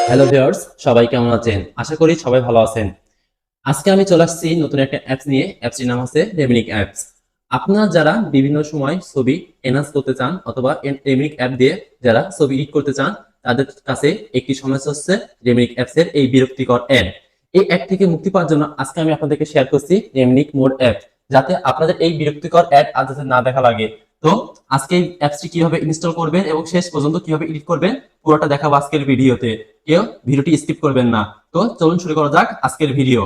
Hello viewers, সবাই কেমন আছেন? আশা করি সবাই ভালো আছেন। আজকে আমি চলে আসছি নতুন একটা অ্যাপস নিয়ে। অ্যাপসটির নাম হচ্ছে রেমিনিক অ্যাপস। আপনারা যারা বিভিন্ন সময় ছবি এনহান্স করতে চান অথবা রেমিনিক অ্যাপ দিয়ে যারা ছবি এডিট করতে চান, তাদের কাছে একটি সমস্যা হচ্ছে রেমিনিক অ্যাপসের এই বিরক্তিকর অ্যাড। এই অ্যাড থেকে মুক্তি পাওয়ার জন্য আজকে আমি আপনাদেরকে শেয়ার করছি রেমিনিক মোড অ্যাপ, যাতে আপনাদের এই বিরক্তিকর অ্যাড আর যাতে না দেখা লাগে। তো আজকে এই অ্যাপসটি কিভাবে ইনস্টল করবেন এবং শেষ পর্যন্ত কিভাবে এডিট করবেন পুরোটা দেখাবো আজকের ভিডিওতে। কেউ ভিডিওটি স্কিপ করবেন না। তো চলুন শুরু করা যাক আজকের ভিডিও।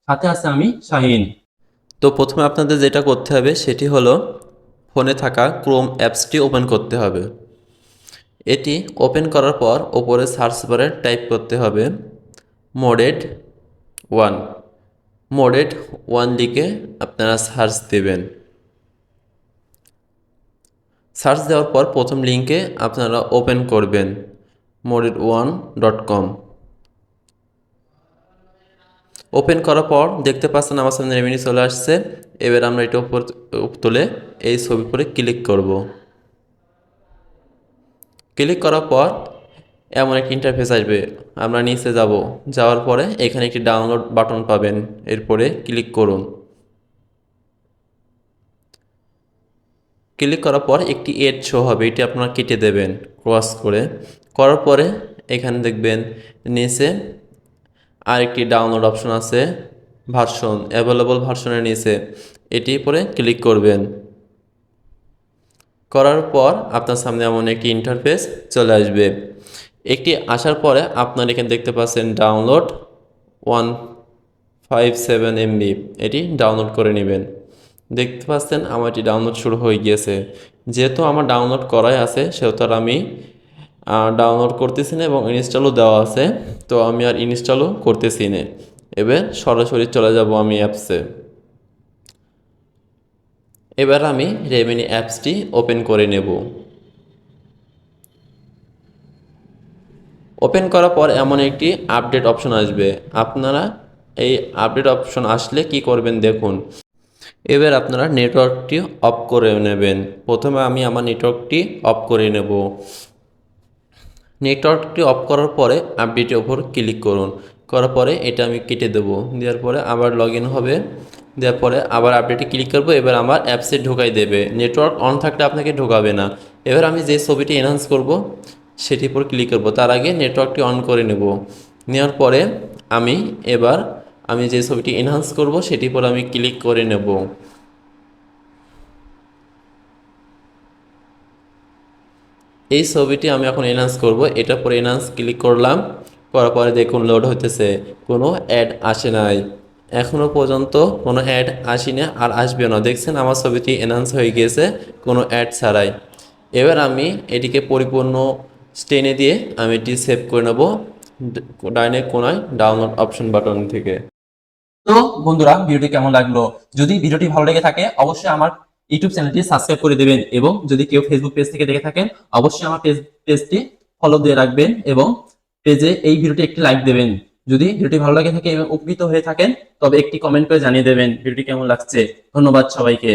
সাথে আছে আমি শাহিন। তো প্রথমে আপনাদের যেটা করতে হবে সেটি হলো ফোনে থাকা ক্রোম অ্যাপসটি ওপেন করতে হবে। এটি ওপেন করার পর ওপরে সার্চ বারে টাইপ করতে হবে মোডেড ওয়ান। মোডেড ওয়ান লিখে আপনারা সার্চ দেবেন। সার্চ দেওয়ার পর প্রথম লিঙ্কে আপনারা ওপেন করবেন moded1.com। ওপেন করার পর দেখতে পাচ্ছেন আমার সামনে রেভিনিউ চলে আসছে। এবার আমরা এটা উপর তুলে এই ছবির উপরে ক্লিক করব। ক্লিক করার পর এমন একটা ইন্টারফেস আসবে। আমরা নিচে যাব, যাওয়ার পরে এখানে একটি ডাউনলোড বাটন পাবেন, এরপরে ক্লিক করুন। ক্লিক করার পর একটি এড শো হবে, এটি আপনারা কেটে দেবেন ক্রস করে। করার পরে এখানে দেখবেন নিচে আরেকটি ডাউনলোড অপশন আছে, ভার্সন অ্যাভেলেবল ভার্সনের নিচে এটি পরে ক্লিক করবেন। করার পর আপনার সামনে এমন একটি ইন্টারফেস চলে আসবে। একটি আসার পরে আপনার এখানে দেখতে পাচ্ছেন ডাউনলোড 157 MB, এটি ডাউনলোড করে নেবেন। দেখতে পাচ্ছেন আমার এটি ডাউনলোড শুরু হয়ে গিয়েছে। যেহেতু আমার ডাউনলোড করাই আছে সেহেতু আর আমি ডাউনলোড করতেছি না এবং ইনস্টলও দেওয়া আছে, তো আমি আর ইনস্টলও করতেছি না। এবার সরাসরি চলে যাব আমি অ্যাপসে। এবার আমি রেমিনি অ্যাপসটি ওপেন করে নেব। ওপেন করার পর এমন একটি আপডেট অপশন আসবে। আপনারা এই আপডেট অপশন আসলে কি করবেন দেখুন। এবার আপনারা নেটওয়ার্কটি অফ করে নেবেন। প্রথমে আমি আমার নেটওয়ার্কটি অফ করে নেব। নেটওয়ার্কটি অফ করার পরে আপডেটের ওপর ক্লিক করুন। করার পরে এটা আমি কেটে দেবো। দেওয়ার পরে আবার লগ ইন হবে। দেওয়ার পরে আবার আপডেটে ক্লিক করবো। এবার আমার অ্যাপসে ঢোকাই দেবে। নেটওয়ার্ক অন থাকলে আপনাকে ঢোকাবে না। এবার আমি যে ছবিটি এনহান্স করব সেটির উপর ক্লিক করব। তার আগে নেটওয়ার্কটি অন করে নেব। নেওয়ার পরে আমি এবার আমি যে ছবিটি এনহান্স করব সেটির উপর আমি ক্লিক করে নেব। এই ছবিটি আমি এখন এনহান্স করব। এটার পরে এনহান্স ক্লিক করলাম। করার পরে দেখুন লোড হইতেছে, কোনো অ্যাড আসে নাই। এখনও পর্যন্ত কোনো অ্যাড আসেনি আর আসবে না। দেখছেন আমার ছবিটি এনহান্স হয়ে গিয়েছে কোনো অ্যাড ছাড়াই। এবার আমি এটিকে পরিপূর্ণ টেনে দিয়ে আমি এটি সেভ করে নেব ডাইনে কোনায় ডাউনলোড অপশন বাটন থেকে। তো বন্ধুরা, ভিডিওটি কেমন লাগলো? যদি ভিডিওটি ভালো লেগে থাকে অবশ্যই আমার ইউটিউব চ্যানেলটি সাবস্ক্রাইব করে দেবেন, এবং যদি কেউ ফেসবুক পেজ থেকে দেখে থাকেন অবশ্যই আমার পেজটি ফলো দিয়ে রাখবেন এবং পেজে এই ভিডিওটি একটি লাইক দেবেন। যদি ভিডিওটি ভালো লাগে থাকে এবং উপকৃত হয়ে থাকেন তবে একটি কমেন্ট করে জানিয়ে দেবেন ভিডিওটি কেমন লাগছে। ধন্যবাদ সবাইকে।